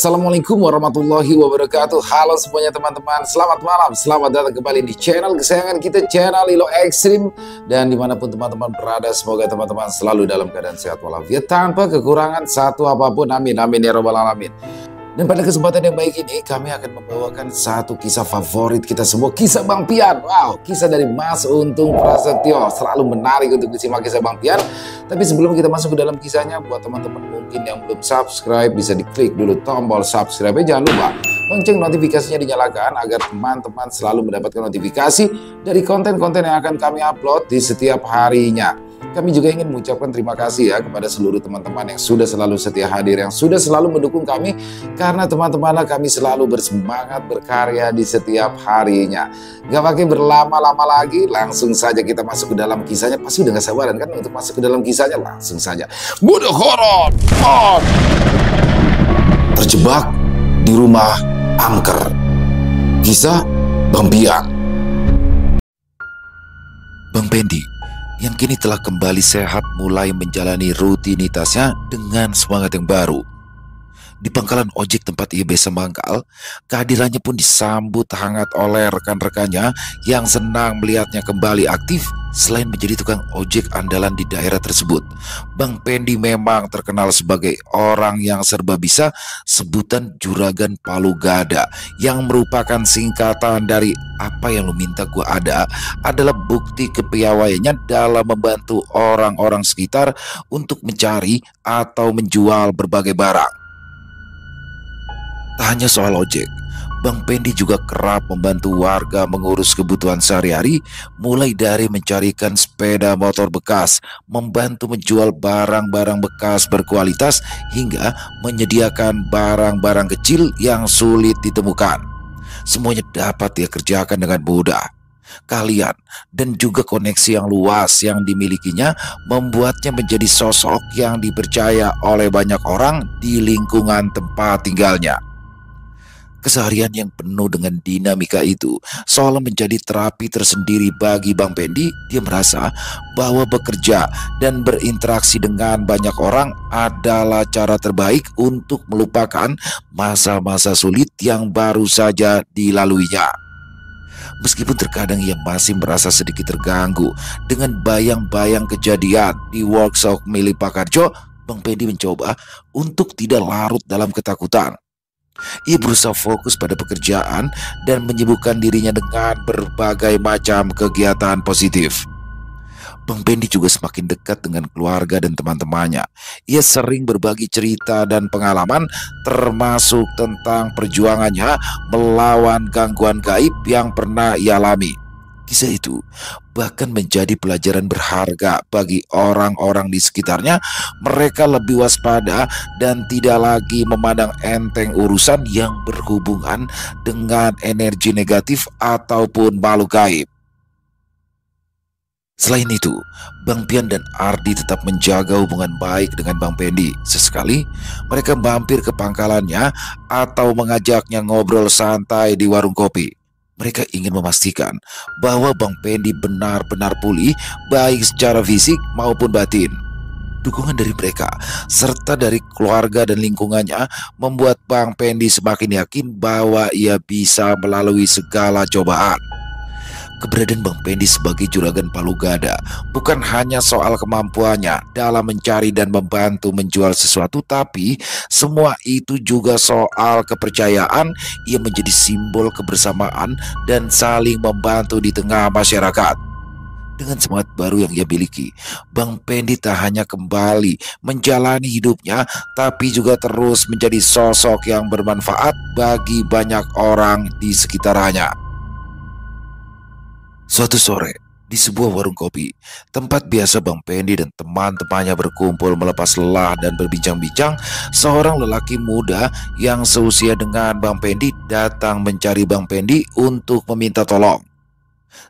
Assalamualaikum warahmatullahi wabarakatuh. Halo semuanya teman-teman, selamat malam, selamat datang kembali di channel kesayangan kita, channel Lilo Ekstrim. Dan dimanapun teman-teman berada, semoga teman-teman selalu dalam keadaan sehat walafiat, tanpa kekurangan satu apapun, amin amin ya robbal alamin. Dan pada kesempatan yang baik ini, kami akan membawakan satu kisah favorit kita semua, kisah Bang Pian. Wow, kisah dari Mas Untung Prasetyo. Selalu menarik untuk disimak kisah Bang Pian. Tapi sebelum kita masuk ke dalam kisahnya, buat teman-teman mungkin yang belum subscribe, bisa diklik dulu tombol subscribe. Jangan lupa lonceng notifikasinya dinyalakan agar teman-teman selalu mendapatkan notifikasi dari konten-konten yang akan kami upload di setiap harinya. Kami juga ingin mengucapkan terima kasih ya kepada seluruh teman-teman yang sudah selalu setia hadir, yang sudah selalu mendukung kami, karena teman-temanlah kami selalu bersemangat berkarya di setiap harinya. Gak pakai berlama-lama lagi, langsung saja kita masuk ke dalam kisahnya. Pasti udah gak sabaran kan untuk masuk ke dalam kisahnya? Langsung saja. Budak horor on! Terjebak di rumah angker. Kisah Bang Pian. Bang Pendi yang kini telah kembali sehat mulai menjalani rutinitasnya dengan semangat yang baru. Di pangkalan ojek tempat ia biasa mangkal, kehadirannya pun disambut hangat oleh rekan-rekannya yang senang melihatnya kembali aktif. Selain menjadi tukang ojek andalan di daerah tersebut, Bang Pendi memang terkenal sebagai orang yang serba bisa, sebutan juragan Palu Gada, yang merupakan singkatan dari apa yang lu minta gua ada, adalah bukti kepiawaiannya dalam membantu orang-orang sekitar untuk mencari atau menjual berbagai barang. Tak hanya soal ojek, Bang Pendi juga kerap membantu warga mengurus kebutuhan sehari-hari, mulai dari mencarikan sepeda motor bekas, membantu menjual barang-barang bekas berkualitas, hingga menyediakan barang-barang kecil yang sulit ditemukan. Semuanya dapat dia kerjakan dengan mudah. Keahlian dan juga koneksi yang luas yang dimilikinya membuatnya menjadi sosok yang dipercaya oleh banyak orang di lingkungan tempat tinggalnya. Keseharian yang penuh dengan dinamika itu seolah menjadi terapi tersendiri bagi Bang Pendi. Dia merasa bahwa bekerja dan berinteraksi dengan banyak orang adalah cara terbaik untuk melupakan masa-masa sulit yang baru saja dilaluinya. Meskipun terkadang ia masih merasa sedikit terganggu dengan bayang-bayang kejadian di workshop milik Pak Karjo, Bang Pendi mencoba untuk tidak larut dalam ketakutan. Ia berusaha fokus pada pekerjaan dan menyibukkan dirinya dengan berbagai macam kegiatan positif. Bang Pendi juga semakin dekat dengan keluarga dan teman-temannya. Ia sering berbagi cerita dan pengalaman, termasuk tentang perjuangannya melawan gangguan gaib yang pernah ia alami. Kisah itu bahkan menjadi pelajaran berharga bagi orang-orang di sekitarnya. Mereka lebih waspada dan tidak lagi memandang enteng urusan yang berhubungan dengan energi negatif ataupun makhluk gaib. Selain itu, Bang Pian dan Ardi tetap menjaga hubungan baik dengan Bang Pendi. Sesekali mereka mampir ke pangkalannya atau mengajaknya ngobrol santai di warung kopi. Mereka ingin memastikan bahwa Bang Pendi benar-benar pulih, baik secara fisik maupun batin. Dukungan dari mereka serta dari keluarga dan lingkungannya membuat Bang Pendi semakin yakin bahwa ia bisa melalui segala cobaan. Keberadaan Bang Pendi sebagai juragan Palu Gada bukan hanya soal kemampuannya dalam mencari dan membantu menjual sesuatu, tapi semua itu juga soal kepercayaan. Ia menjadi simbol kebersamaan dan saling membantu di tengah masyarakat. Dengan semangat baru yang ia miliki, Bang Pendi tak hanya kembali menjalani hidupnya, tapi juga terus menjadi sosok yang bermanfaat bagi banyak orang di sekitarnya. Suatu sore, di sebuah warung kopi, tempat biasa Bang Pendi dan teman-temannya berkumpul melepas lelah dan berbincang-bincang, seorang lelaki muda yang seusia dengan Bang Pendi datang mencari Bang Pendi untuk meminta tolong.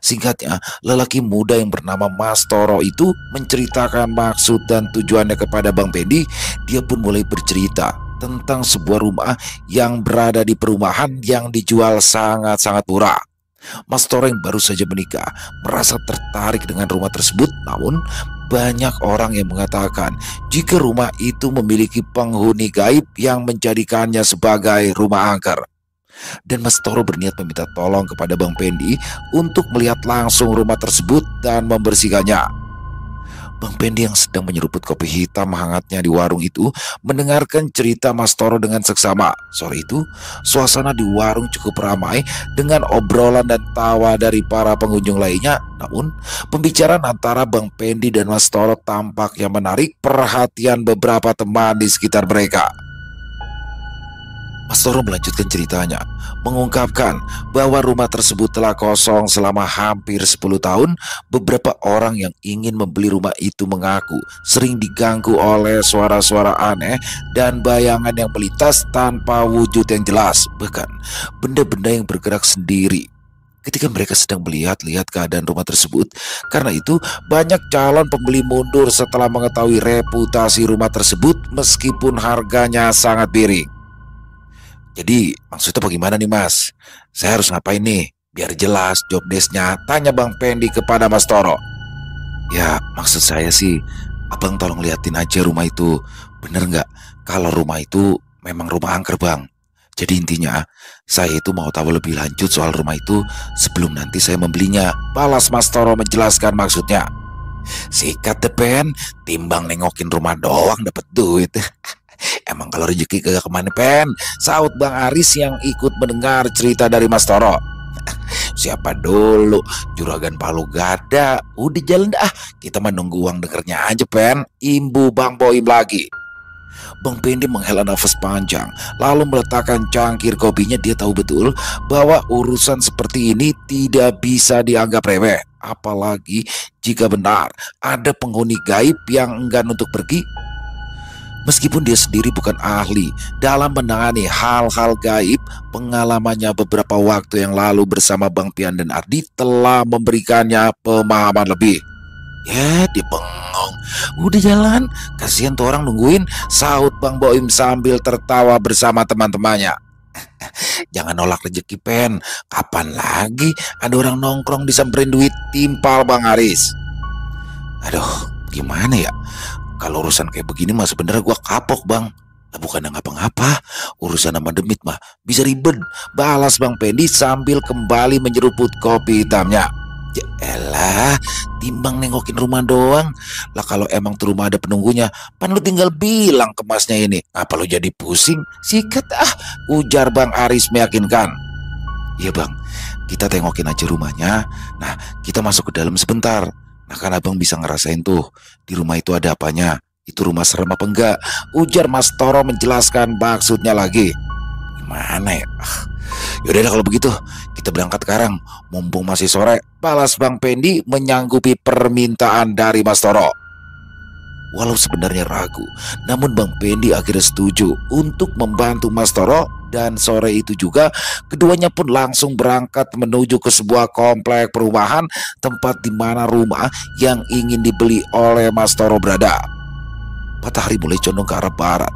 Singkatnya, lelaki muda yang bernama Mas Toro itu menceritakan maksud dan tujuannya kepada Bang Pendi. Dia pun mulai bercerita tentang sebuah rumah yang berada di perumahan yang dijual sangat-sangat murah. Mas Toro yang baru saja menikah merasa tertarik dengan rumah tersebut, namun Banyak orang yang mengatakan jika rumah itu memiliki penghuni gaib yang menjadikannya sebagai rumah angker. Dan Mas Toro berniat meminta tolong kepada Bang Pendi untuk melihat langsung rumah tersebut dan membersihkannya. Bang Pendi yang sedang menyeruput kopi hitam hangatnya di warung itu mendengarkan cerita Mas Toro dengan seksama. Sore itu, suasana di warung cukup ramai dengan obrolan dan tawa dari para pengunjung lainnya. Namun, pembicaraan antara Bang Pendi dan Mas Toro tampaknya menarik perhatian beberapa teman di sekitar mereka. Mas Toro melanjutkan ceritanya, mengungkapkan bahwa rumah tersebut telah kosong selama hampir 10 tahun. Beberapa orang yang ingin membeli rumah itu mengaku sering diganggu oleh suara-suara aneh dan bayangan yang melintas tanpa wujud yang jelas, bahkan benda-benda yang bergerak sendiri ketika mereka sedang melihat-lihat keadaan rumah tersebut. Karena itu, banyak calon pembeli mundur setelah mengetahui reputasi rumah tersebut meskipun harganya sangat miring. Jadi maksudnya bagaimana nih Mas? Saya harus ngapain nih? Biar jelas job desk-nya, tanya Bang Pendi kepada Mas Toro. Ya maksud saya sih, abang tolong liatin aja rumah itu. Bener nggak kalau rumah itu memang rumah angker Bang? Jadi intinya, saya itu mau tahu lebih lanjut soal rumah itu sebelum nanti saya membelinya. Balas Mas Toro menjelaskan maksudnya. Sikat deh Pen, timbang nengokin rumah doang dapat duit. Emang kalau rezeki kagak kemana Pen? Saut Bang Aris yang ikut mendengar cerita dari Mas Toro. Siapa dulu juragan Palu Gada. Udah jalan dah, kita menunggu uang dengernya aja Pen. Imbu Bang Boim lagi. Bang Pendi menghela nafas panjang, lalu meletakkan cangkir kopinya. Dia tahu betul bahwa urusan seperti ini tidak bisa dianggap remeh, apalagi jika benar ada penghuni gaib yang enggan untuk pergi. Meskipun dia sendiri bukan ahli dalam menangani hal-hal gaib, pengalamannya beberapa waktu yang lalu bersama Bang Pian dan Ardi telah memberikannya pemahaman lebih. Ya, dia bengong. Udah jalan, kasihan tuh orang nungguin, saut Bang Boim sambil tertawa bersama teman-temannya. Jangan nolak rezeki Pen, kapan lagi ada orang nongkrong disamperin duit, timpal Bang Aris. Aduh, gimana ya? Kalau urusan kayak begini mah sebenarnya gua kapok Bang. Nah, bukan ngapa-ngapa, urusan sama demit mah bisa ribet, balas Bang Pendi sambil kembali menyeruput kopi hitamnya. Ya elah, timbang nengokin rumah doang. Lah kalau emang tuh rumah ada penunggunya, pan lu tinggal bilang ke masnya ini. Apa lu jadi pusing? Sikat ujar Bang Aris meyakinkan. Iya Bang, kita tengokin aja rumahnya. Nah, kita masuk ke dalam sebentar. Nah kan abang bisa ngerasain tuh di rumah itu ada apanya. Itu rumah serem apa enggak? Ujar Mas Toro menjelaskan maksudnya lagi. Gimana ya? Yaudah kalau begitu kita berangkat sekarang, mumpung masih sore. Balas Bang Pendi menyanggupi permintaan dari Mas Toro. Walau sebenarnya ragu, namun Bang Pendi akhirnya setuju untuk membantu Mas Toro. Dan sore itu juga keduanya pun langsung berangkat menuju ke sebuah komplek perumahan, tempat di mana rumah yang ingin dibeli oleh Mas Toro berada. Matahari mulai condong ke arah barat,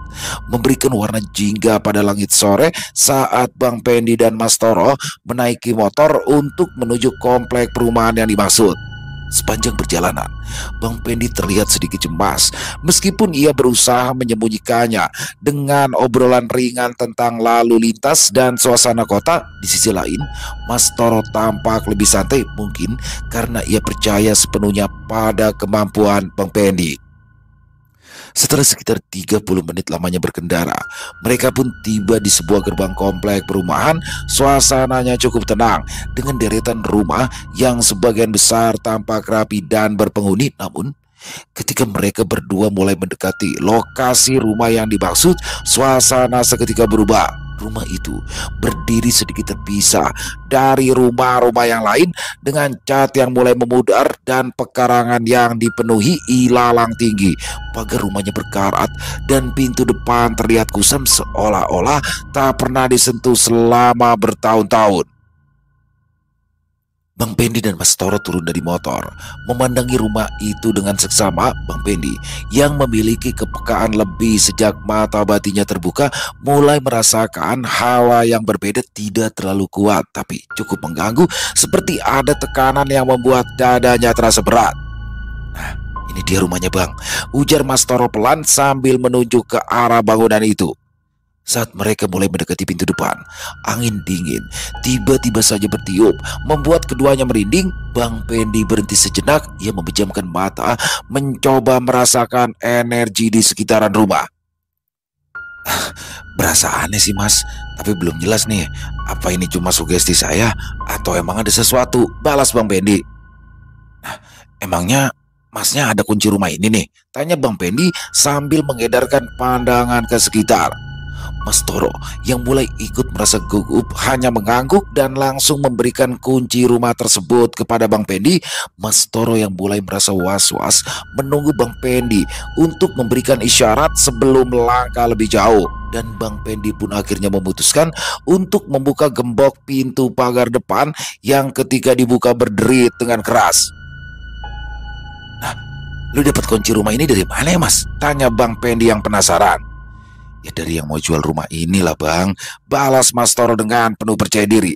memberikan warna jingga pada langit sore saat Bang Pendi dan Mas Toro menaiki motor untuk menuju komplek perumahan yang dimaksud. Sepanjang perjalanan, Bang Pendi terlihat sedikit cemas, meskipun ia berusaha menyembunyikannya dengan obrolan ringan tentang lalu lintas dan suasana kota. Di sisi lain, Mas Toro tampak lebih santai, mungkin karena ia percaya sepenuhnya pada kemampuan Bang Pendi. Setelah sekitar 30 menit lamanya berkendara, mereka pun tiba di sebuah gerbang komplek perumahan. Suasananya cukup tenang dengan deretan rumah yang sebagian besar tampak rapi dan berpenghuni. Namun ketika mereka berdua mulai mendekati lokasi rumah yang dimaksud, suasana seketika berubah. Rumah itu berdiri sedikit terpisah dari rumah-rumah yang lain dengan cat yang mulai memudar dan pekarangan yang dipenuhi ilalang tinggi. Pagar rumahnya berkarat dan pintu depan terlihat kusam seolah-olah tak pernah disentuh selama bertahun-tahun. Bang Pendi dan Mas Toro turun dari motor, memandangi rumah itu dengan seksama. Bang Pendi yang memiliki kepekaan lebih sejak mata batinnya terbuka, mulai merasakan hawa yang berbeda, tidak terlalu kuat tapi cukup mengganggu, seperti ada tekanan yang membuat dadanya terasa berat. Nah, Ini dia rumahnya bang, ujar Mas Toro pelan sambil menunjuk ke arah bangunan itu. Saat mereka mulai mendekati pintu depan, angin dingin tiba-tiba saja bertiup, membuat keduanya merinding. Bang Pendi berhenti sejenak, ia memejamkan mata, mencoba merasakan energi di sekitaran rumah. Berasa aneh sih mas, tapi belum jelas nih, apa ini cuma sugesti saya atau emang ada sesuatu, balas Bang Pendi. Emangnya masnya ada kunci rumah ini nih? Tanya Bang Pendi sambil mengedarkan pandangan ke sekitar. Mas Toro yang mulai ikut merasa gugup hanya mengangguk dan langsung memberikan kunci rumah tersebut kepada Bang Pendi. Mas Toro yang mulai merasa was-was menunggu Bang Pendi untuk memberikan isyarat sebelum melangkah lebih jauh. Dan Bang Pendi pun akhirnya memutuskan untuk membuka gembok pintu pagar depan yang ketika dibuka berderit dengan keras. Nah, lu dapat kunci rumah ini dari mana ya mas? Tanya Bang Pendi yang penasaran. Ya dari yang mau jual rumah inilah bang, balas Mas Toro dengan penuh percaya diri.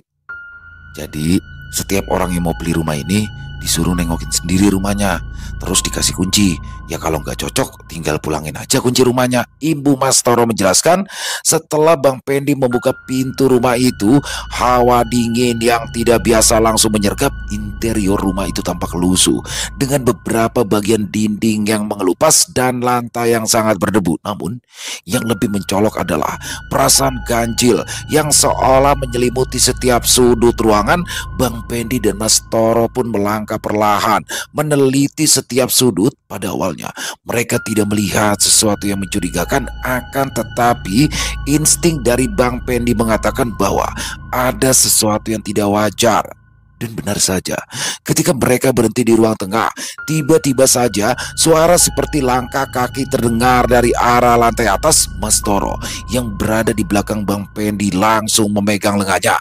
Jadi setiap orang yang mau beli rumah ini disuruh nengokin sendiri rumahnya, terus dikasih kunci. Ya kalau nggak cocok tinggal pulangin aja kunci rumahnya, Ibu Mas Toro menjelaskan. Setelah Bang Pendi membuka pintu rumah itu, hawa dingin yang tidak biasa langsung menyergap. Interior rumah itu tampak lusuh dengan beberapa bagian dinding yang mengelupas dan lantai yang sangat berdebu. Namun yang lebih mencolok adalah perasaan ganjil yang seolah menyelimuti setiap sudut ruangan. Bang Pendi dan Mas Toro pun melangkah perlahan meneliti setiap sudut. Pada awalnya mereka tidak melihat sesuatu yang mencurigakan, akan tetapi insting dari Bang Pendi mengatakan bahwa ada sesuatu yang tidak wajar. Dan benar saja, ketika mereka berhenti di ruang tengah, tiba-tiba saja suara seperti langkah kaki terdengar dari arah lantai atas. Mas Toro yang berada di belakang Bang Pendi langsung memegang lengannya.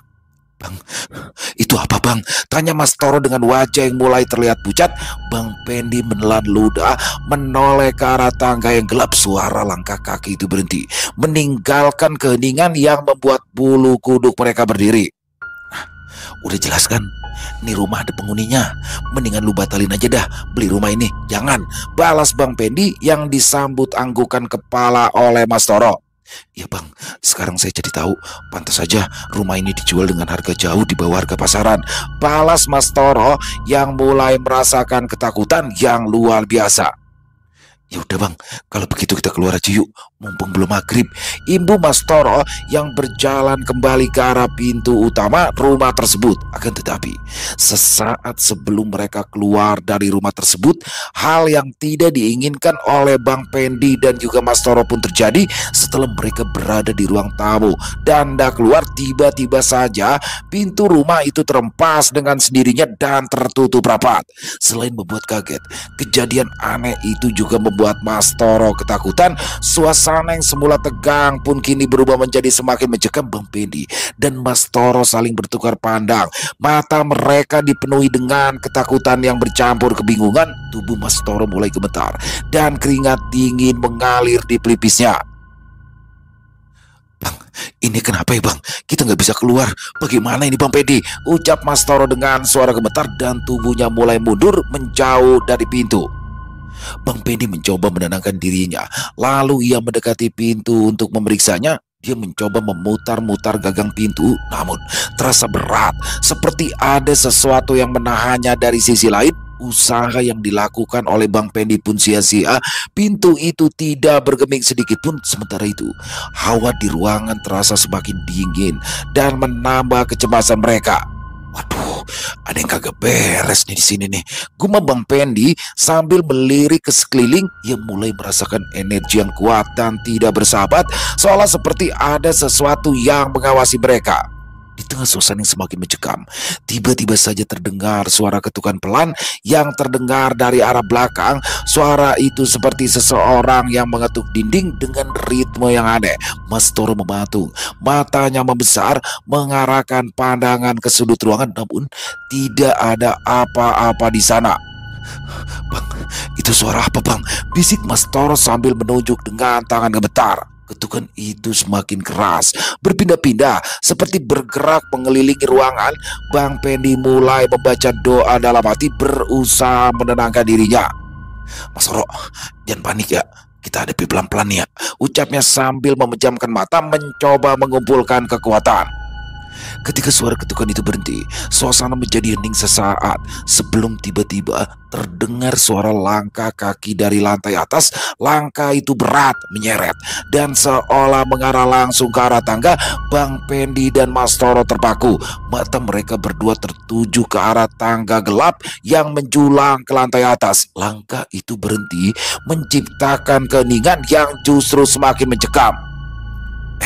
Bang, itu apa bang? Tanya Mas Toro dengan wajah yang mulai terlihat pucat. Bang Pendi menelan ludah, menoleh ke arah tangga yang gelap. Suara langkah kaki itu berhenti, meninggalkan keheningan yang membuat bulu kuduk mereka berdiri. Udah jelas kan? Ini rumah ada penghuninya. Mendingan lu batalin aja dah beli rumah ini. Jangan, balas Bang Pendi yang disambut anggukan kepala oleh Mas Toro. Ya bang, sekarang saya jadi tahu, pantas saja rumah ini dijual dengan harga jauh di bawah harga pasaran, balas Mas Toro yang mulai merasakan ketakutan yang luar biasa. Ya udah bang, kalau begitu kita keluar aja yuk, mumpung belum maghrib. Ibu Mas Toro yang berjalan kembali ke arah pintu utama rumah tersebut. Akan tetapi sesaat sebelum mereka keluar dari rumah tersebut, hal yang tidak diinginkan oleh Bang Pendi dan juga Mas Toro pun terjadi. Setelah mereka berada di ruang tamu dan hendak keluar, tiba-tiba saja pintu rumah itu terempas dengan sendirinya dan tertutup rapat. Selain membuat kaget, kejadian aneh itu juga membuat Mas Toro ketakutan. Suasana yang semula tegang pun kini berubah menjadi semakin mencekam. Bang Pendi dan Mas Toro saling bertukar pandang. Mata mereka dipenuhi dengan ketakutan yang bercampur kebingungan. Tubuh Mas Toro mulai gemetar dan keringat dingin mengalir di pelipisnya. Bang, ini kenapa ya bang? Kita nggak bisa keluar. Bagaimana ini Bang Pendi? Ucap Mas Toro dengan suara gemetar dan tubuhnya mulai mundur menjauh dari pintu. Bang Pendi mencoba menenangkan dirinya. Lalu ia mendekati pintu untuk memeriksanya. Dia mencoba memutar-mutar gagang pintu, namun terasa berat, seperti ada sesuatu yang menahannya dari sisi lain. Usaha yang dilakukan oleh Bang Pendi pun sia-sia. Pintu itu tidak bergeming sedikit pun. Sementara itu, hawa di ruangan terasa semakin dingin dan menambah kecemasan mereka. Waduh, ada yang kagak beres nih di sini nih, gumam Bang Pendi sambil melirik ke sekeliling. Ia mulai merasakan energi yang kuat dan tidak bersahabat, seolah seperti ada sesuatu yang mengawasi mereka. Di tengah suasana yang semakin mencekam, tiba-tiba saja terdengar suara ketukan pelan yang terdengar dari arah belakang. Suara itu seperti seseorang yang mengetuk dinding dengan ritme yang aneh. Mas Toro mematung, matanya membesar, mengarahkan pandangan ke sudut ruangan, namun tidak ada apa-apa di sana. Bang, itu suara apa bang? Bisik Mas Toro sambil menunjuk dengan tangan gemetar. Ketukan itu semakin keras, berpindah-pindah, seperti bergerak mengelilingi ruangan. Bang Pendi mulai membaca doa dalam hati, berusaha menenangkan dirinya. Mas Toro, jangan panik ya. Kita hadapi pelan-pelan ya. Ucapnya sambil memejamkan mata mencoba mengumpulkan kekuatan. Ketika suara ketukan itu berhenti, suasana menjadi hening sesaat sebelum tiba-tiba terdengar suara langkah kaki dari lantai atas. Langkah itu berat menyeret dan seolah mengarah langsung ke arah tangga. Bang Pendi dan Mas Toro terpaku. Mata mereka berdua tertuju ke arah tangga gelap yang menjulang ke lantai atas. Langkah itu berhenti menciptakan keheningan yang justru semakin mencekam.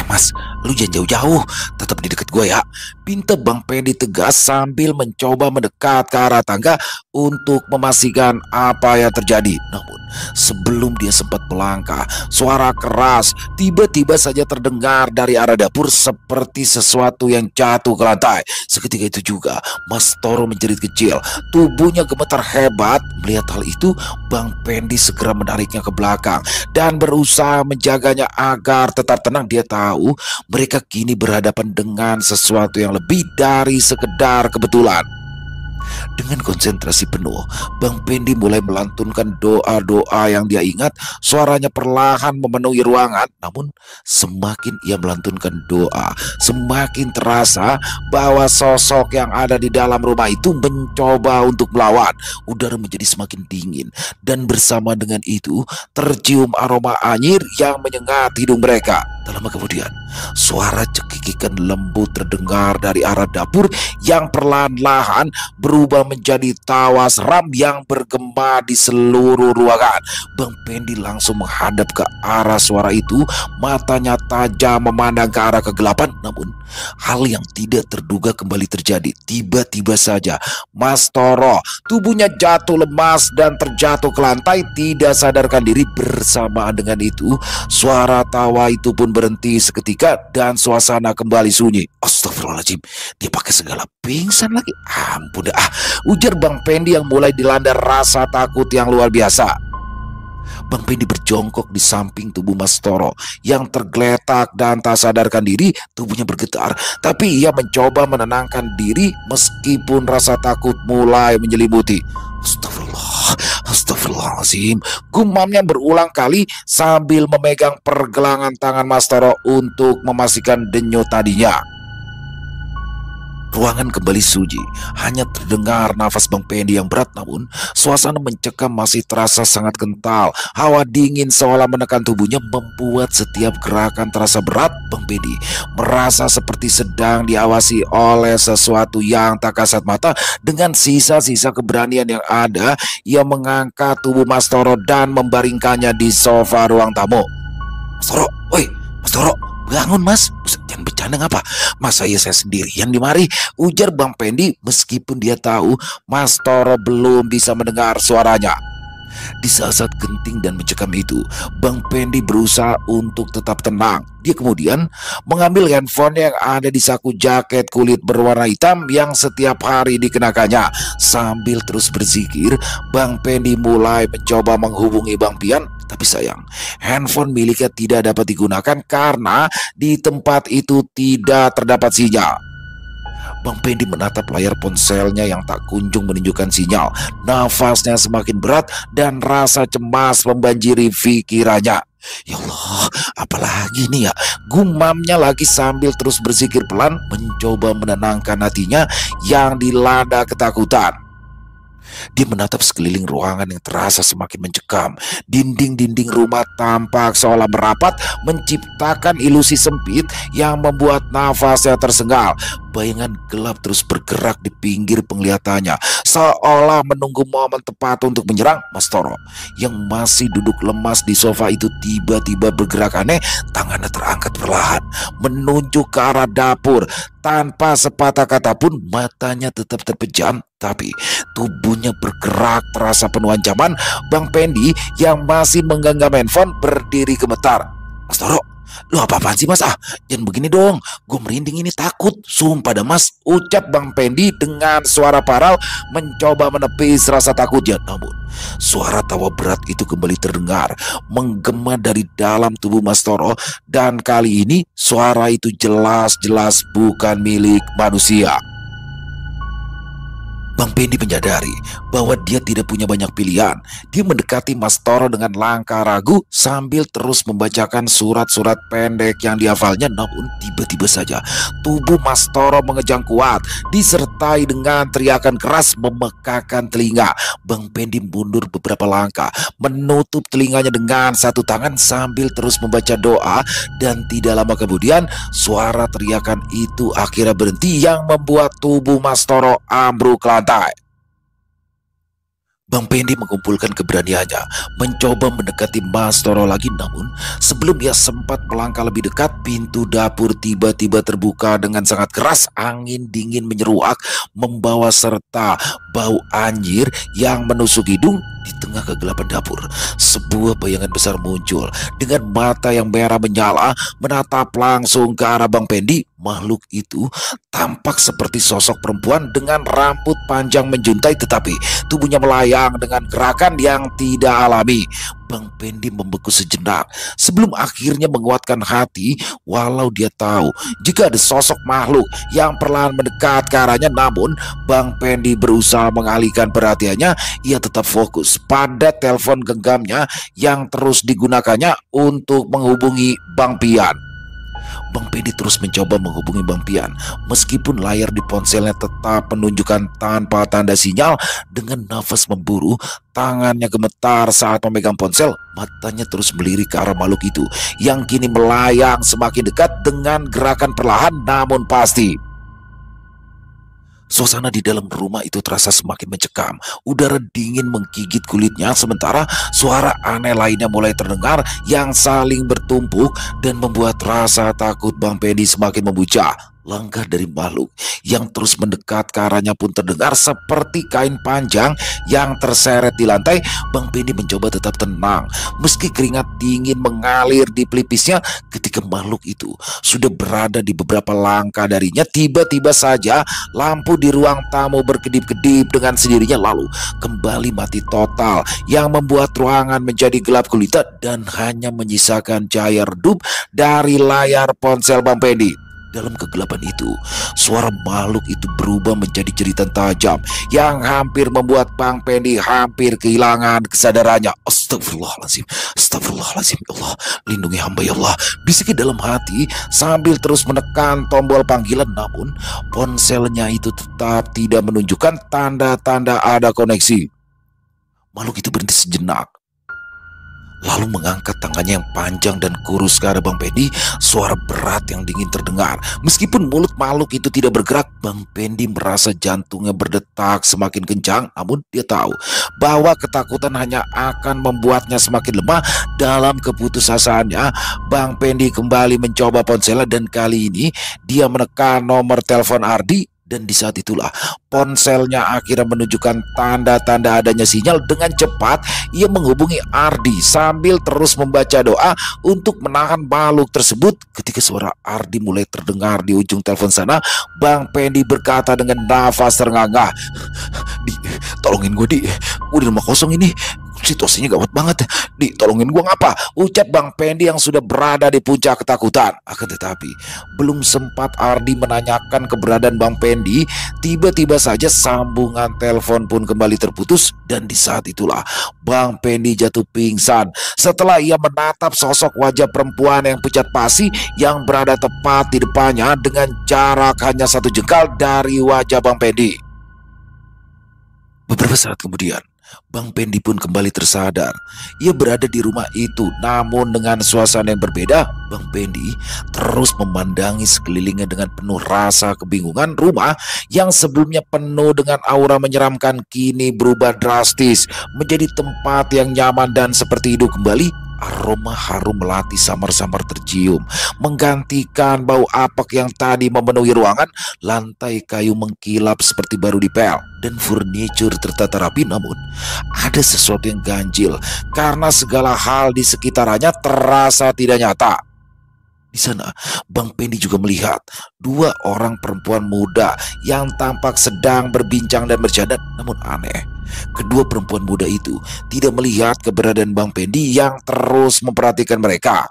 Mas, lu jangan jauh-jauh, tetap di dekat gue ya. Pinta Bang Pendi tegas sambil mencoba mendekat ke arah tangga untuk memastikan apa yang terjadi. Namun, sebelum dia sempat melangkah, suara keras tiba-tiba saja terdengar dari arah dapur seperti sesuatu yang jatuh ke lantai. Seketika itu juga, Mas Toro menjerit kecil. Tubuhnya gemetar hebat. Melihat hal itu, Bang Pendi segera menariknya ke belakang dan berusaha menjaganya agar tetap tenang. Dia tahu mereka kini berhadapan dengan sesuatu yang lebih dari sekedar kebetulan. Dengan konsentrasi penuh, Bang Pendi mulai melantunkan doa-doa yang dia ingat. Suaranya perlahan memenuhi ruangan. Namun semakin ia melantunkan doa, semakin terasa bahwa sosok yang ada di dalam rumah itu mencoba untuk melawan. Udara menjadi semakin dingin dan bersama dengan itu tercium aroma anyir yang menyengat hidung mereka. Tak lama kemudian, suara cekikikan lembut terdengar dari arah dapur yang perlahan-lahan berubah menjadi tawa seram yang bergema di seluruh ruangan. Bang Pendi langsung menghadap ke arah suara itu, matanya tajam memandang ke arah kegelapan. Namun hal yang tidak terduga kembali terjadi. Tiba-tiba saja Mas Toro tubuhnya jatuh lemas dan terjatuh ke lantai tidak sadarkan diri. Bersamaan dengan itu, suara tawa itu pun berhenti seketika dan suasana kembali sunyi. Astagfirullahaladzim, dia pakai segala pingsan lagi. Ampun dah, ujar Bang Pendi yang mulai dilanda rasa takut yang luar biasa. Bang Pendi berjongkok di samping tubuh Mas Toro yang tergeletak dan tak sadarkan diri. Tubuhnya bergetar, tapi ia mencoba menenangkan diri meskipun rasa takut mulai menyelimuti. Astagfirullahaladzim, gumamnya berulang kali sambil memegang pergelangan tangan Mas Toro untuk memastikan denyut tadinya. Ruangan kembali sunyi, hanya terdengar nafas Bang Pendi yang berat. Namun suasana mencekam masih terasa sangat kental. Hawa dingin seolah menekan tubuhnya membuat setiap gerakan terasa berat. Bang Pendi merasa seperti sedang diawasi oleh sesuatu yang tak kasat mata. Dengan sisa-sisa keberanian yang ada, ia mengangkat tubuh Mas Toro dan membaringkannya di sofa ruang tamu. Mas Toro, woi, Mas Toro, bangun Mas. Jangan bercanda ngapa? Masa iya saya sendirian di mari? Ujar Bang Pendi meskipun dia tahu Mas Toro belum bisa mendengar suaranya. Di saat-saat genting dan mencekam itu, Bang Pendi berusaha untuk tetap tenang. Dia kemudian mengambil handphone yang ada di saku jaket kulit berwarna hitam yang setiap hari dikenakannya. Sambil terus berzikir, Bang Pendi mulai mencoba menghubungi Bang Pian. Tapi sayang, handphone miliknya tidak dapat digunakan karena di tempat itu tidak terdapat sinyal. Bang Pendi menatap layar ponselnya yang tak kunjung menunjukkan sinyal. Nafasnya semakin berat dan rasa cemas membanjiri pikirannya. Ya Allah, apalagi nih ya? Gumamnya lagi sambil terus berzikir pelan, mencoba menenangkan hatinya yang dilanda ketakutan. Dia menatap sekeliling ruangan yang terasa semakin mencekam. Dinding-dinding rumah tampak seolah merapat, menciptakan ilusi sempit yang membuat nafasnya tersengal. Bayangan gelap terus bergerak di pinggir penglihatannya, seolah menunggu momen tepat untuk menyerang. Mas Toro yang masih duduk lemas di sofa itu tiba-tiba bergerak aneh. Tangannya terangkat perlahan menunjuk ke arah dapur. Tanpa sepatah kata pun matanya tetap terpejam, tapi tubuhnya bergerak terasa penuh ancaman. Bang Pendi yang masih menggenggam handphone berdiri gemetar. Mas Toro, lu apa-apaan sih Mas? Jangan begini dong, gue merinding ini, takut. Sumpah dah Mas, ucap Bang Pendi dengan suara parau mencoba menepis rasa takutnya. Namun suara tawa berat itu kembali terdengar menggema dari dalam tubuh Mas Toro. Dan kali ini suara itu jelas-jelas bukan milik manusia. Bang Pendi menyadari bahwa dia tidak punya banyak pilihan. Dia mendekati Mas Toro dengan langkah ragu sambil terus membacakan surat-surat pendek yang dihafalnya. Namun tiba-tiba saja tubuh Mas Toro mengejang kuat, disertai dengan teriakan keras memekakan telinga. Bang Pendi mundur beberapa langkah, menutup telinganya dengan satu tangan sambil terus membaca doa. Dan tidak lama kemudian suara teriakan itu akhirnya berhenti, yang membuat tubuh Mas Toro ambruk ke lantai. Bang Pendi mengumpulkan keberaniannya, mencoba mendekati Mas Toro lagi. Namun sebelum ia sempat melangkah lebih dekat, pintu dapur tiba-tiba terbuka dengan sangat keras. Angin dingin menyeruak, membawa serta bau anjir yang menusuk hidung. Di tengah kegelapan dapur, sebuah bayangan besar muncul dengan mata yang merah menyala, menatap langsung ke arah Bang Pendi. Makhluk itu tampak seperti sosok perempuan dengan rambut panjang menjuntai, tetapi tubuhnya melayang dengan gerakan yang tidak alami. Bang Pendi membeku sejenak sebelum akhirnya menguatkan hati, walau dia tahu jika ada sosok makhluk yang perlahan mendekat ke arahnya. Namun Bang Pendi berusaha mengalihkan perhatiannya. Ia tetap fokus pada telepon genggamnya yang terus digunakannya untuk menghubungi Bang Pian. Bang Pendi terus mencoba menghubungi Bang Pian, meskipun layar di ponselnya tetap menunjukkan tanpa tanda sinyal. Dengan nafas memburu, tangannya gemetar saat memegang ponsel. Matanya terus melirik ke arah makhluk itu yang kini melayang semakin dekat dengan gerakan perlahan namun pasti. Suasana di dalam rumah itu terasa semakin mencekam. Udara dingin menggigit kulitnya, sementara suara aneh lainnya mulai terdengar yang saling bertumpuk dan membuat rasa takut Bang Pendi semakin membuncah. Langkah dari makhluk yang terus mendekat ke arahnya pun terdengar seperti kain panjang yang terseret di lantai. Bang Pendi mencoba tetap tenang meski keringat dingin mengalir di pelipisnya. Ketika makhluk itu sudah berada di beberapa langkah darinya, tiba-tiba saja lampu di ruang tamu berkedip-kedip dengan sendirinya, lalu kembali mati total, yang membuat ruangan menjadi gelap gulita dan hanya menyisakan cahaya redup dari layar ponsel Bang Pendi. Dalam kegelapan itu, suara makhluk itu berubah menjadi jeritan tajam yang hampir membuat Bang Pendi hampir kehilangan kesadarannya. Astagfirullahaladzim, astagfirullahaladzim, ya Allah, lindungi hamba ya Allah, bisik dalam hati sambil terus menekan tombol panggilan. Namun ponselnya itu tetap tidak menunjukkan tanda-tanda ada koneksi. Makhluk itu berhenti sejenak, lalu mengangkat tangannya yang panjang dan kurus ke arah Bang Pendi. Suara berat yang dingin terdengar. Meskipun mulut makhluk itu tidak bergerak, Bang Pendi merasa jantungnya berdetak semakin kencang. Namun dia tahu bahwa ketakutan hanya akan membuatnya semakin lemah. Dalam keputusasaannya, Bang Pendi kembali mencoba ponselnya dan kali ini dia menekan nomor telepon Ardi. Dan di saat itulah ponselnya akhirnya menunjukkan tanda-tanda adanya sinyal. Dengan cepat ia menghubungi Ardi sambil terus membaca doa untuk menahan makhluk tersebut. Ketika suara Ardi mulai terdengar di ujung telepon sana, Bang Pendi berkata dengan nafas terengah-engah, "Di, tolongin gue Di, gue di rumah kosong ini, situasinya gawat banget. Di, tolongin gue ngapa?" ucap Bang Pendi yang sudah berada di puncak ketakutan. Akan tetapi belum sempat Ardi menanyakan keberadaan Bang Pendi, tiba-tiba saja sambungan telepon pun kembali terputus. Dan di saat itulah Bang Pendi jatuh pingsan setelah ia menatap sosok wajah perempuan yang pucat pasi yang berada tepat di depannya dengan jarak hanya 1 jengkal dari wajah Bang Pendi. Beberapa saat kemudian, Bang Pendi pun kembali tersadar. Ia berada di rumah itu, namun dengan suasana yang berbeda. Bang Pendi terus memandangi sekelilingnya dengan penuh rasa kebingungan. Rumah yang sebelumnya penuh dengan aura menyeramkan kini berubah drastis menjadi tempat yang nyaman dan seperti hidup kembali. Aroma harum melati samar-samar tercium, menggantikan bau apek yang tadi memenuhi ruangan. Lantai kayu mengkilap seperti baru dipel, dan furnitur tertata rapi. Namun ada sesuatu yang ganjil karena segala hal di sekitarnya terasa tidak nyata. Di sana, Bang Pendi juga melihat 2 orang perempuan muda yang tampak sedang berbincang dan bercanda. Namun aneh, kedua perempuan muda itu tidak melihat keberadaan Bang Pendi yang terus memperhatikan mereka.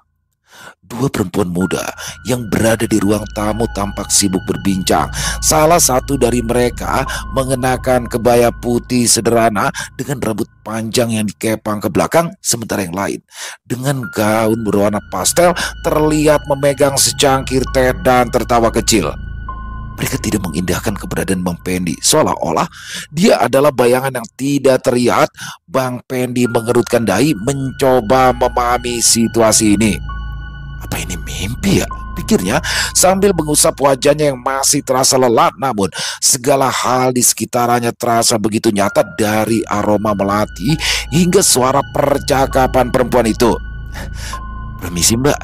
Dua perempuan muda yang berada di ruang tamu tampak sibuk berbincang. Salah satu dari mereka mengenakan kebaya putih sederhana dengan rambut panjang yang dikepang ke belakang, sementara yang lain dengan gaun berwarna pastel terlihat memegang secangkir teh dan tertawa kecil. Mereka tidak mengindahkan keberadaan Bang Pendi, seolah-olah dia adalah bayangan yang tidak terlihat. Bang Pendi mengerutkan dahi mencoba memahami situasi ini. Apa ini mimpi ya? Pikirnya sambil mengusap wajahnya yang masih terasa lelah. Namun segala hal di sekitarnya terasa begitu nyata, dari aroma melati hingga suara percakapan perempuan itu. "Permisi mbak,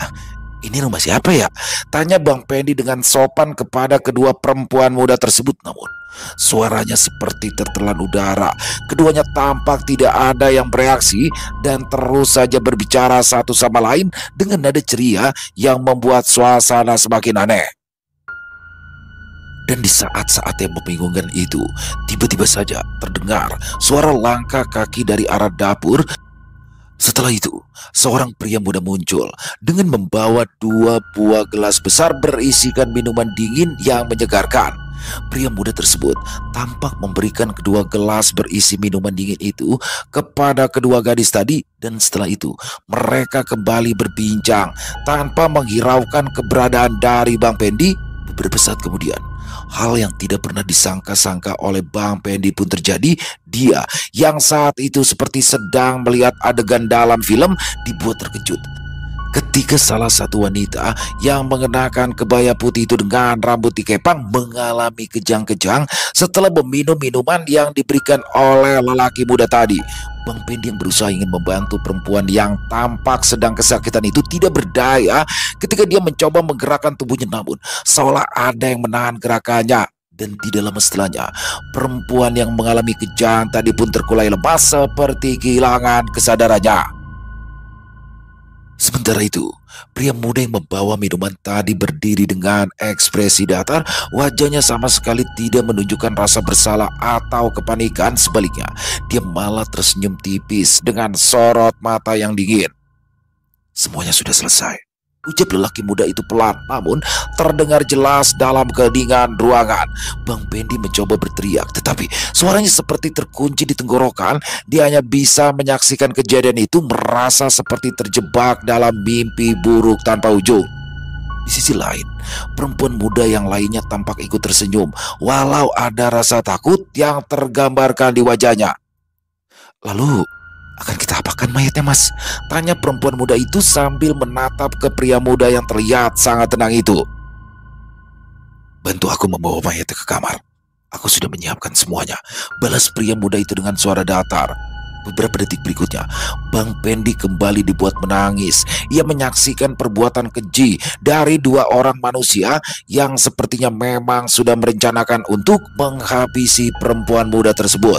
ini rumah siapa ya?" tanya Bang Pendi dengan sopan kepada kedua perempuan muda tersebut. Namun suaranya seperti tertelan udara. Keduanya tampak tidak ada yang bereaksi dan terus saja berbicara satu sama lain dengan nada ceria yang membuat suasana semakin aneh. Dan di saat-saat yang membingungkan itu, tiba-tiba saja terdengar suara langkah kaki dari arah dapur. Setelah itu, seorang pria muda muncul dengan membawa dua buah gelas besar berisikan minuman dingin yang menyegarkan. Pria muda tersebut tampak memberikan kedua gelas berisi minuman dingin itu kepada kedua gadis tadi, dan setelah itu mereka kembali berbincang tanpa menghiraukan keberadaan dari Bang Pendi. Beberapa saat kemudian, hal yang tidak pernah disangka-sangka oleh Bang Pendi pun terjadi. Dia yang saat itu seperti sedang melihat adegan dalam film dibuat terkejut ketika salah satu wanita yang mengenakan kebaya putih itu dengan rambut dikepang mengalami kejang-kejang setelah meminum minuman yang diberikan oleh lelaki muda tadi. Bang Pendi yang berusaha ingin membantu perempuan yang tampak sedang kesakitan itu tidak berdaya ketika dia mencoba menggerakkan tubuhnya, namun seolah ada yang menahan gerakannya. Dan tidak lama setelahnya, perempuan yang mengalami kejang tadi pun terkulai lemas seperti kehilangan kesadarannya. Sementara itu, pria muda yang membawa minuman tadi berdiri dengan ekspresi datar. Wajahnya sama sekali tidak menunjukkan rasa bersalah atau kepanikan. Sebaliknya, dia malah tersenyum tipis dengan sorot mata yang dingin. "Semuanya sudah selesai," ucap lelaki muda itu pelan, namun terdengar jelas dalam keheningan ruangan. Bang Pendi mencoba berteriak, tetapi suaranya seperti terkunci di tenggorokan. Dia hanya bisa menyaksikan kejadian itu, merasa seperti terjebak dalam mimpi buruk tanpa ujung. Di sisi lain, perempuan muda yang lainnya tampak ikut tersenyum, walau ada rasa takut yang tergambarkan di wajahnya. "Lalu, akan kita apakan mayatnya, Mas?" tanya perempuan muda itu sambil menatap ke pria muda yang terlihat sangat tenang itu. "Bantu aku membawa mayatnya ke kamar. Aku sudah menyiapkan semuanya," balas pria muda itu dengan suara datar. Beberapa detik berikutnya, Bang Pendi kembali dibuat menangis. Ia menyaksikan perbuatan keji dari dua orang manusia yang sepertinya memang sudah merencanakan untuk menghabisi perempuan muda tersebut.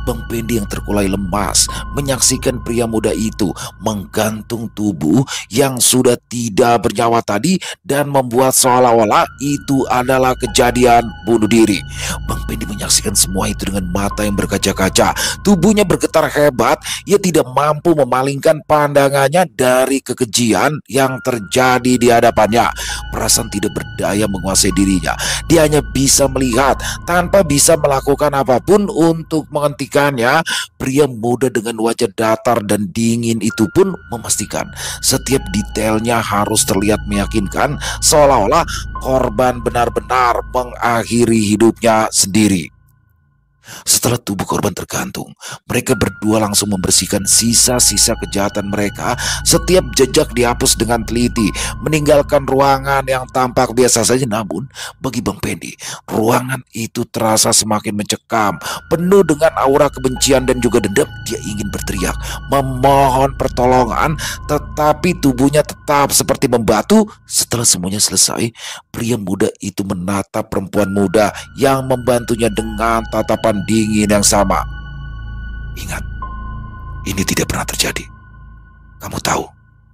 Bang Pendi yang terkulai lemas menyaksikan pria muda itu menggantung tubuh yang sudah tidak bernyawa tadi dan membuat seolah-olah itu adalah kejadian bunuh diri. Bang Pendi menyaksikan semua itu dengan mata yang berkaca-kaca. Tubuhnya bergetar hebat. Ia tidak mampu memalingkan pandangannya dari kekejian yang terjadi di hadapannya. Perasaan tidak berdaya menguasai dirinya. Dia hanya bisa melihat tanpa bisa melakukan apapun untuk menghentikannya. Pria muda dengan wajah datar dan dingin itu pun memastikan setiap detailnya harus terlihat meyakinkan, seolah-olah korban benar-benar mengakhiri hidupnya sendiri. Setelah tubuh korban tergantung, mereka berdua langsung membersihkan sisa-sisa kejahatan mereka. Setiap jejak dihapus dengan teliti, meninggalkan ruangan yang tampak biasa saja. Namun bagi Bang Pendi, ruangan itu terasa semakin mencekam, penuh dengan aura kebencian dan juga dendam. Dia ingin berteriak, memohon pertolongan, tetapi tubuhnya tetap seperti membatu. Setelah semuanya selesai, pria muda itu menatap perempuan muda yang membantunya dengan tatapan dingin yang sama. "Ingat, ini tidak pernah terjadi. Kamu tahu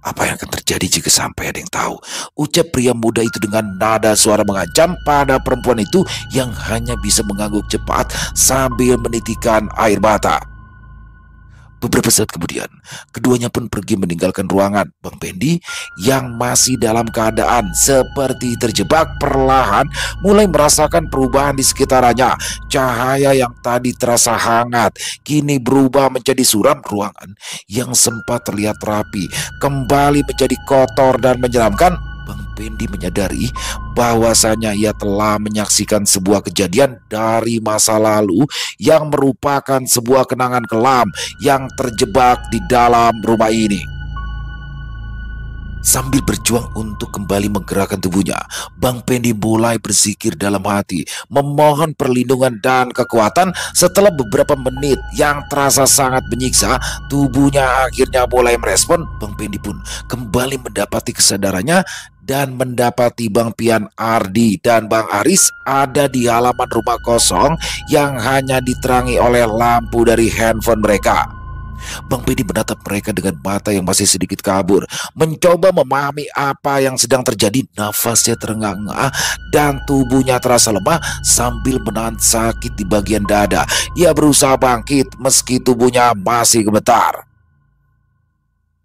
apa yang akan terjadi jika sampai ada yang tahu," ucap pria muda itu dengan nada suara mengancam pada perempuan itu yang hanya bisa mengangguk cepat sambil menitikkan air mata. Beberapa saat kemudian, keduanya pun pergi meninggalkan ruangan. Bang Pendi yang masih dalam keadaan seperti terjebak perlahan mulai merasakan perubahan di sekitarnya. Cahaya yang tadi terasa hangat kini berubah menjadi suram. Ruangan yang sempat terlihat rapi kembali menjadi kotor dan menyeramkan. Bang Pendi menyadari bahwasanya ia telah menyaksikan sebuah kejadian dari masa lalu yang merupakan sebuah kenangan kelam yang terjebak di dalam rumah ini. Sambil berjuang untuk kembali menggerakkan tubuhnya, Bang Pendi mulai berzikir dalam hati, memohon perlindungan dan kekuatan. Setelah beberapa menit yang terasa sangat menyiksa, tubuhnya akhirnya mulai merespon. Bang Pendi pun kembali mendapati kesadarannya dan mendapati Bang Pian, Ardi, dan Bang Aris ada di halaman rumah kosong yang hanya diterangi oleh lampu dari handphone mereka. Bang Pendi menatap mereka dengan mata yang masih sedikit kabur, mencoba memahami apa yang sedang terjadi. Nafasnya terengah-engah dan tubuhnya terasa lemah sambil menahan sakit di bagian dada. Ia berusaha bangkit meski tubuhnya masih gemetar.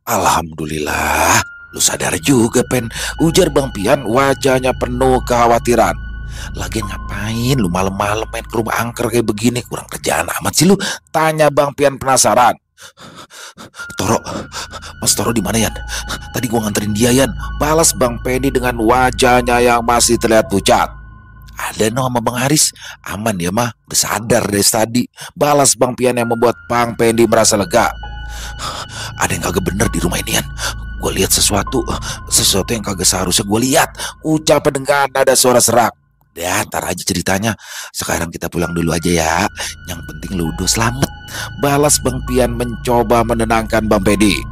"Alhamdulillah, lu sadar juga, Pen," ujar Bang Pian, wajahnya penuh kekhawatiran. "Lagian ngapain lu malam-malam main ke rumah angker kayak begini? Kurang kerjaan amat sih lu," tanya Bang Pian penasaran. "Toro, Mas Toro di mana, Yan? Tadi gua nganterin dia, Yan," balas Bang Pendi dengan wajahnya yang masih terlihat pucat. "Ada no sama Bang Haris, aman ya mah, udah sadar dari tadi," balas Bang Pian yang membuat Bang Pendi merasa lega. "Ada yang kagak bener di rumah ini, Yan. Gue lihat sesuatu yang kagak seharusnya gue lihat," ucap dengan nada suara serak. "Dah, ntar aja ceritanya. Sekarang kita pulang dulu aja ya. Yang penting lu udah selamat," balas Bang Pian mencoba menenangkan Bang Pendi.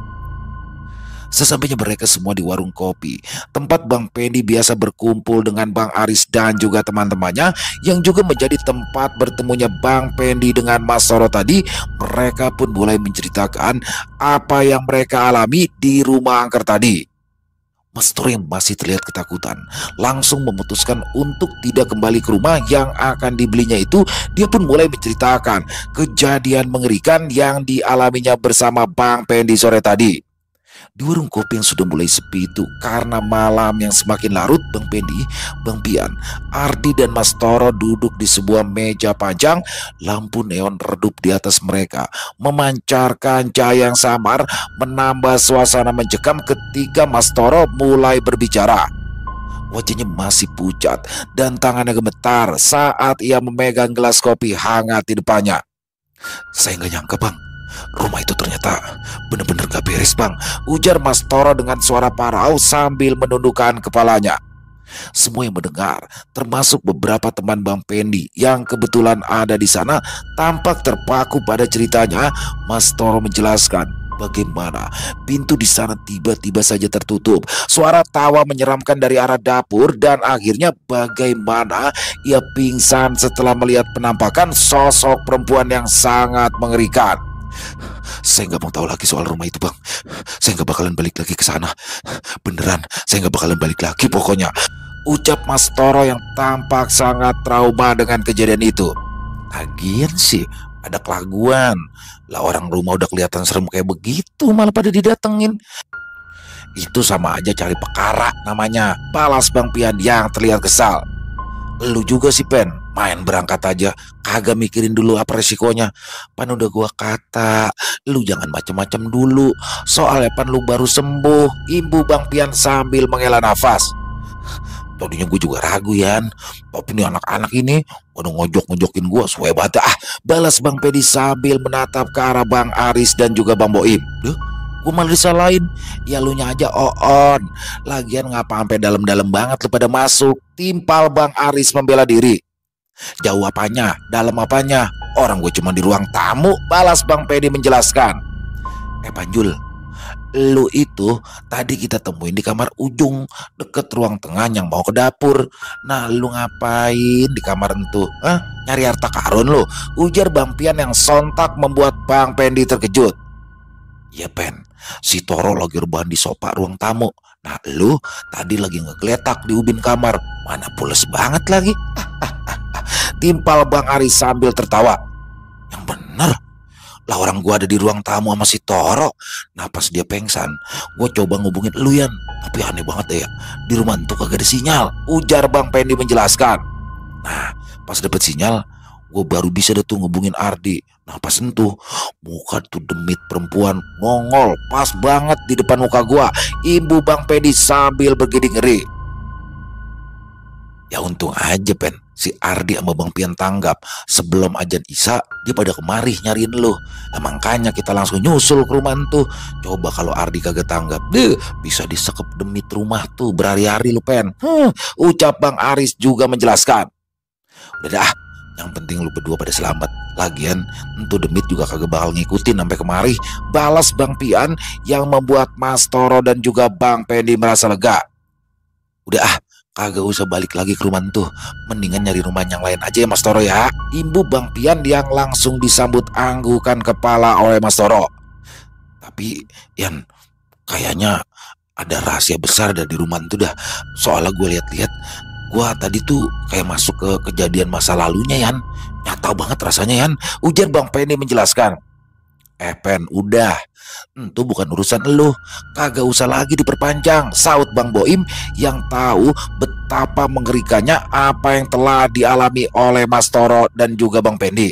Sesampainya mereka semua di warung kopi, tempat Bang Pendi biasa berkumpul dengan Bang Aris dan juga teman-temannya, yang juga menjadi tempat bertemunya Bang Pendi dengan Mas Toro tadi, mereka pun mulai menceritakan apa yang mereka alami di rumah angker tadi. Mas Toro yang masih terlihat ketakutan langsung memutuskan untuk tidak kembali ke rumah yang akan dibelinya itu. Dia pun mulai menceritakan kejadian mengerikan yang dialaminya bersama Bang Pendi sore tadi. Di warung kopi yang sudah mulai sepi itu karena malam yang semakin larut, Bang Pendi, Bang Pian, Ardi, dan Mas Toro duduk di sebuah meja panjang. Lampu neon redup di atas mereka memancarkan cahaya yang samar, menambah suasana mencekam ketika Mas Toro mulai berbicara. Wajahnya masih pucat dan tangannya gemetar saat ia memegang gelas kopi hangat di depannya. "Saya nggak nyangka, Bang. Rumah itu ternyata bener-bener gak beres, Bang," ujar Mas Toro dengan suara parau sambil menundukkan kepalanya. Semua yang mendengar, termasuk beberapa teman Bang Pendi yang kebetulan ada di sana, tampak terpaku pada ceritanya. Mas Toro menjelaskan bagaimana pintu di sana tiba-tiba saja tertutup. Suara tawa menyeramkan dari arah dapur dan akhirnya bagaimana ia pingsan setelah melihat penampakan sosok perempuan yang sangat mengerikan. "Saya nggak mau tahu lagi soal rumah itu, Bang. Saya nggak bakalan balik lagi ke sana. Beneran, saya nggak bakalan balik lagi pokoknya," ucap Mas Toro yang tampak sangat trauma dengan kejadian itu. "Lagian sih ada kelaguan. Lah orang rumah udah kelihatan serem kayak begitu malah pada didatengin. Itu sama aja cari perkara namanya," balas Bang Pian yang terlihat kesal. "Lu juga sih, Pen, main berangkat aja, kagak mikirin dulu apa resikonya. Pan udah gua kata, lu jangan macem-macem dulu, soalnya pan lu baru sembuh," imbu Bang Pian sambil menghela nafas. "Tadinya gue juga ragu, Yan, tapi nih anak-anak ini udah ngojok-ngojokin gue suwe banget ah," balas Bang Pedi sambil menatap ke arah Bang Aris dan juga Bang Boim. "Duh, gue malah disalahin. Ya lu nya aja on. Lagian ngapa sampai dalam-dalam banget lu pada masuk," timpal Bang Aris membela diri. "Jauh apanya, dalam apanya? Orang gue cuma di ruang tamu," balas Bang Pedi menjelaskan. Panjul, lu itu tadi kita temuin di kamar ujung deket ruang tengah yang mau ke dapur. Nah, lu ngapain di kamar entu? Hah? Nyari harta karun lu?" ujar Bang Pian yang sontak membuat Bang Pendi terkejut. "Ya, Pen, si Toro lagi rebahan di sofa ruang tamu. Nah, lu tadi lagi ngegeletak di ubin kamar. Mana pules banget lagi," timpal Bang Aris sambil tertawa. "Yang bener, Lah orang gua ada di ruang tamu sama si Toro. Nah pas dia pengsan, gua coba ngubungin lu Yan. Tapi aneh banget deh ya, di rumah itu kagak ada sinyal, ujar Bang Pendi menjelaskan. Nah pas dapet sinyal, gue baru bisa deh tuh ngubungin Ardi. Nah pas itu muka tuh demit perempuan nongol pas banget di depan muka gua. Ibu Bang Pendi sambil bergidik ngeri. Ya untung aja Pen, si Ardi sama Bang Pian tanggap. Sebelum ajan Isya dia pada kemari nyariin lu. Nah, makanya kita langsung nyusul ke rumah tuh. Coba kalau Ardi kagak tanggap, deh bisa disekep demit rumah tuh berhari-hari lu Pen. Ucap Bang Aris juga menjelaskan. Udah dah, yang penting lu berdua pada selamat. Lagian entu demit juga kagak bakal ngikutin sampai kemari, balas Bang Pian yang membuat Mas Toro dan juga Bang Pendi merasa lega. Udah kagak usah balik lagi ke rumah tuh, mendingan nyari rumah yang lain aja ya Mas Toro ya. Imbu Bang Pian yang langsung disambut anggukan kepala oleh Mas Toro. Tapi Yan, kayaknya ada rahasia besar dari rumah tuh dah. Soalnya gue lihat-lihat, gue tadi tuh kayak masuk ke kejadian masa lalunya Yan. Nyata banget rasanya Yan, ujar Bang Pendi menjelaskan. Pen, udah, itu bukan urusan elu, kagak usah lagi diperpanjang, saut Bang Boim yang tahu betapa mengerikannya apa yang telah dialami oleh Mas Toro dan juga Bang Pendi.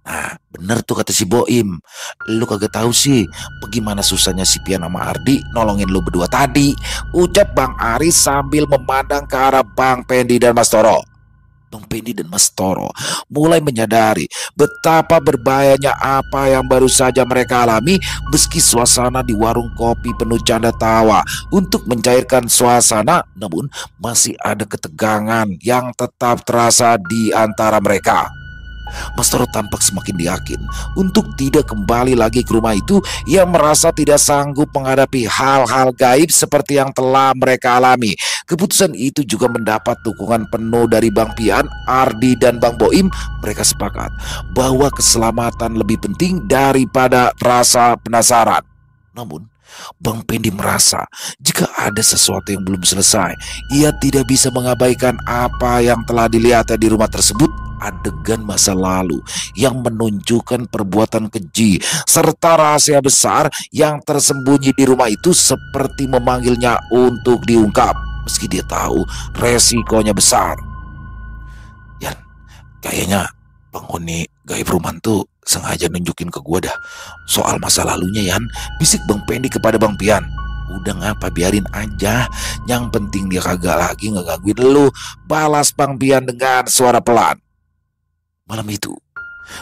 Nah bener tuh kata si Boim, lu kagak tahu sih bagaimana susahnya si Pian sama Ardi nolongin lu berdua tadi, ucap Bang Aris sambil memandang ke arah Bang Pendi dan Mas Toro. Bang Pendi dan Mas Toro mulai menyadari betapa berbahayanya apa yang baru saja mereka alami. Meski suasana di warung kopi penuh canda tawa untuk mencairkan suasana, namun masih ada ketegangan yang tetap terasa di antara mereka. Mas Toro tampak semakin yakin untuk tidak kembali lagi ke rumah itu. Ia merasa tidak sanggup menghadapi hal-hal gaib seperti yang telah mereka alami. Keputusan itu juga mendapat dukungan penuh dari Bang Pian, Ardi, dan Bang Boim. Mereka sepakat bahwa keselamatan lebih penting daripada rasa penasaran. Namun Bang Pendi merasa jika ada sesuatu yang belum selesai, ia tidak bisa mengabaikan apa yang telah dilihatnya di rumah tersebut. Adegan masa lalu yang menunjukkan perbuatan keji serta rahasia besar yang tersembunyi di rumah itu seperti memanggilnya untuk diungkap. Meski dia tahu resikonya besar. Yan, kayaknya penghuni gaib rumah tuh sengaja nunjukin ke gua dah soal masa lalunya Yan, bisik Bang Pendi kepada Bang Pian. Udah ngapa, biarin aja, yang penting dia kagak lagi ngegangguin lu, balas Bang Pian dengan suara pelan. Malam itu,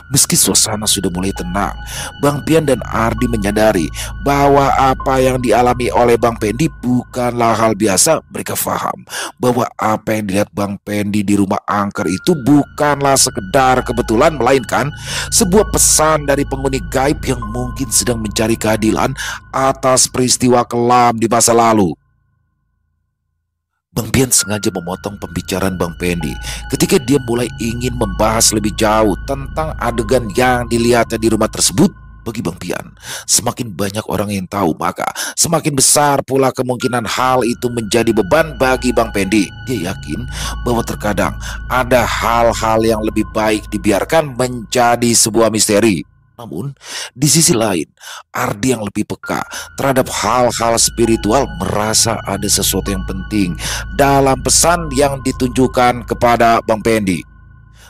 meski suasana sudah mulai tenang, Bang Pian dan Ardi menyadari bahwa apa yang dialami oleh Bang Pendi bukanlah hal biasa. Mereka paham bahwa apa yang dilihat Bang Pendi di rumah angker itu bukanlah sekedar kebetulan, melainkan sebuah pesan dari penghuni gaib yang mungkin sedang mencari keadilan atas peristiwa kelam di masa lalu. Bang Pian sengaja memotong pembicaraan Bang Pendi ketika dia mulai ingin membahas lebih jauh tentang adegan yang dilihatnya di rumah tersebut. Bagi Bang Pian, semakin banyak orang yang tahu, maka semakin besar pula kemungkinan hal itu menjadi beban bagi Bang Pendi. Dia yakin bahwa terkadang ada hal-hal yang lebih baik dibiarkan menjadi sebuah misteri. Namun, di sisi lain, Ardi yang lebih peka terhadap hal-hal spiritual merasa ada sesuatu yang penting dalam pesan yang ditunjukkan kepada Bang Pendi.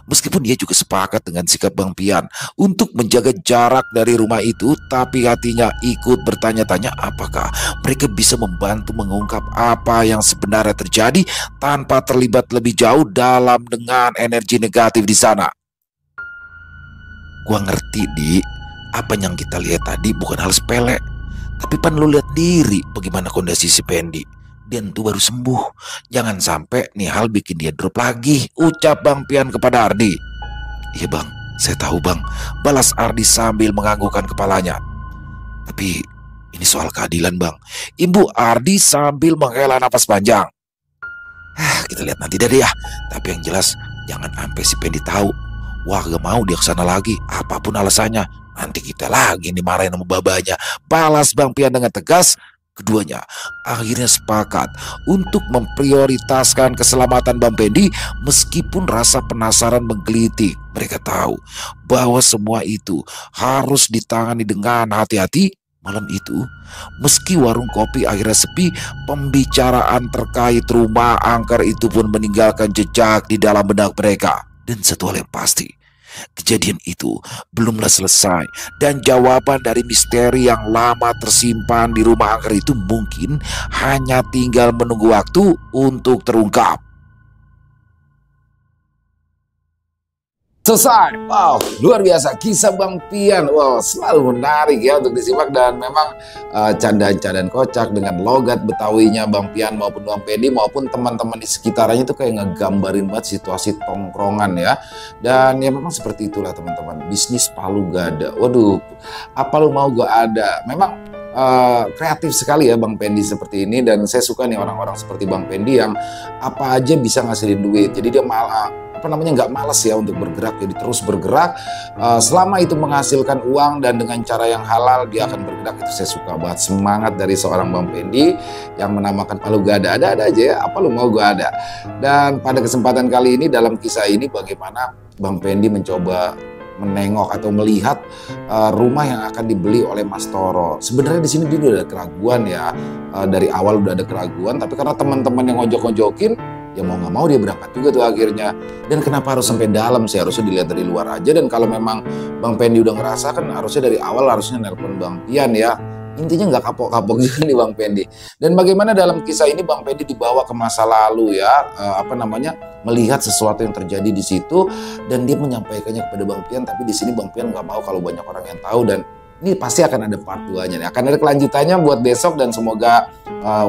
Meskipun dia juga sepakat dengan sikap Bang Pian untuk menjaga jarak dari rumah itu, tapi hatinya ikut bertanya-tanya apakah mereka bisa membantu mengungkap apa yang sebenarnya terjadi tanpa terlibat lebih jauh dalam dengan energi negatif di sana. Gua ngerti, Di, apa yang kita lihat tadi bukan hal sepele. Tapi pan lu lihat diri bagaimana kondisi si Pendi. Dia tuh baru sembuh. Jangan sampai nih hal bikin dia drop lagi, ucap Bang Pian kepada Ardi. Iya Bang, saya tahu Bang, balas Ardi sambil menganggukkan kepalanya. Tapi ini soal keadilan Bang, Ibu Ardi sambil menghela napas panjang. Kita lihat nanti deh ya. Tapi yang jelas jangan sampai si Pendi tahu. Wah gak mau dia kesana lagi, apapun alasannya. Nanti kita lagi dimarahin sama babanya, balas Bang Pian dengan tegas. Keduanya akhirnya sepakat untuk memprioritaskan keselamatan Bang Pendi meskipun rasa penasaran menggelitik. Mereka tahu bahwa semua itu harus ditangani dengan hati-hati. Malam itu, meski warung kopi akhirnya sepi, pembicaraan terkait rumah angker itu pun meninggalkan jejak di dalam benak mereka. Dan satu hal yang pasti, kejadian itu belumlah selesai dan jawaban dari misteri yang lama tersimpan di rumah angker itu mungkin hanya tinggal menunggu waktu untuk terungkap. Selesai. Wow, luar biasa kisah Bang Pian. Wow, selalu menarik ya untuk disimak dan memang candaan-candaan kocak dengan logat Betawinya Bang Pian maupun Bang Pendi maupun teman-teman di sekitarnya itu kayak ngegambarin banget situasi tongkrongan ya. Dan ya memang seperti itulah teman-teman. Bisnis palu gada. Waduh, apa lu mau gua ada. Memang kreatif sekali ya Bang Pendi seperti ini dan saya suka nih orang-orang seperti Bang Pendi yang apa aja bisa ngasilin duit. Jadi dia malah nggak malas ya untuk bergerak, jadi terus bergerak selama itu menghasilkan uang dan dengan cara yang halal dia akan bergerak. Itu saya suka banget semangat dari seorang Bang Pendi yang menamakan palu gada. Ada aja ya, apa lu mau gua ada. Dan pada kesempatan kali ini dalam kisah ini bagaimana Bang Pendi mencoba menengok atau melihat rumah yang akan dibeli oleh Mas Toro. Sebenarnya di sini dia udah ada keraguan ya, dari awal udah ada keraguan, tapi karena teman-teman yang ngojok-ngojokin ya mau nggak mau dia berangkat juga tuh akhirnya. Dan kenapa harus sampai dalam sih? Harusnya dilihat dari luar aja. Dan kalau memang Bang Pendi udah ngerasa kan harusnya dari awal harusnya nelpon Bang Pian ya. Intinya nggak kapok-kapok juga nih Bang Pendi. Dan bagaimana dalam kisah ini Bang Pendi dibawa ke masa lalu ya, melihat sesuatu yang terjadi di situ dan dia menyampaikannya kepada Bang Pian. Tapi di sini Bang Pian nggak mau kalau banyak orang yang tahu dan ini pasti akan ada part 2-nya nih. Akan ada kelanjutannya buat besok dan semoga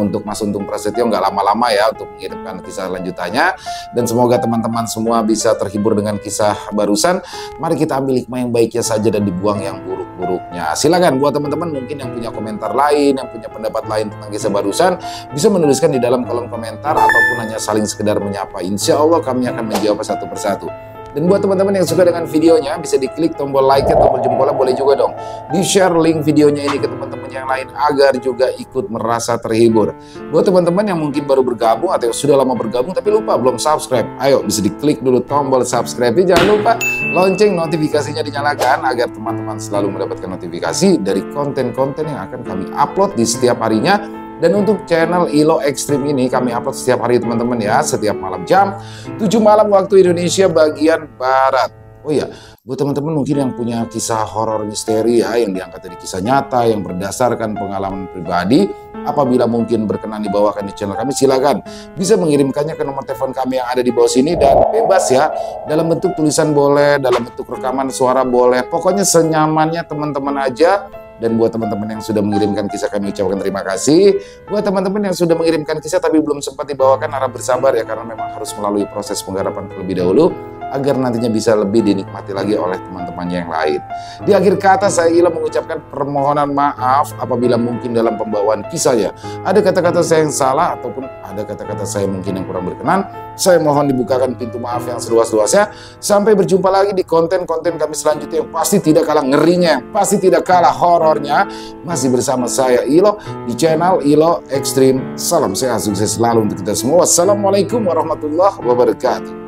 untuk Mas Untung Prasetyo nggak lama-lama ya untuk mengirimkan kisah lanjutannya. Dan semoga teman-teman semua bisa terhibur dengan kisah barusan. Mari kita ambil hikmah yang baiknya saja dan dibuang yang buruk-buruknya. Silakan buat teman-teman mungkin yang punya komentar lain, yang punya pendapat lain tentang kisah barusan, bisa menuliskan di dalam kolom komentar ataupun hanya saling sekedar menyapa. Insya Allah kami akan menjawab satu persatu. Dan buat teman-teman yang suka dengan videonya, bisa diklik tombol like, tombol jempolnya, boleh juga dong di-share link videonya ini ke teman-teman yang lain agar juga ikut merasa terhibur. Buat teman-teman yang mungkin baru bergabung atau sudah lama bergabung tapi lupa belum subscribe, ayo bisa diklik dulu tombol subscribe. Jangan lupa lonceng notifikasinya dinyalakan agar teman-teman selalu mendapatkan notifikasi dari konten-konten yang akan kami upload di setiap harinya. Dan untuk channel ILO Extreme ini kami upload setiap hari teman-teman ya, setiap malam jam 7 malam waktu Indonesia bagian Barat. Oh iya, buat teman-teman mungkin yang punya kisah horor misteri ya, yang diangkat dari kisah nyata, yang berdasarkan pengalaman pribadi, apabila mungkin berkenan dibawakan di channel kami, silakan bisa mengirimkannya ke nomor telepon kami yang ada di bawah sini dan bebas ya, dalam bentuk tulisan boleh, dalam bentuk rekaman suara boleh, pokoknya senyamannya teman-teman aja. Dan buat teman-teman yang sudah mengirimkan kisah kami ucapkan terima kasih. Buat teman-teman yang sudah mengirimkan kisah tapi belum sempat dibawakan, harap bersabar ya karena memang harus melalui proses penggarapan terlebih dahulu agar nantinya bisa lebih dinikmati lagi oleh teman-temannya yang lain. Di akhir kata saya Ila mengucapkan permohonan maaf apabila mungkin dalam pembawaan kisahnya ada kata-kata saya yang salah ataupun ada kata-kata saya mungkin yang kurang berkenan. Saya mohon dibukakan pintu maaf yang seluas-luasnya. Sampai berjumpa lagi di konten-konten kami selanjutnya yang pasti tidak kalah ngerinya, pasti tidak kalah horornya. Masih bersama saya Ilo di channel ILO Extreme. Salam sehat, sukses selalu untuk kita semua. Wassalamualaikum warahmatullahi wabarakatuh.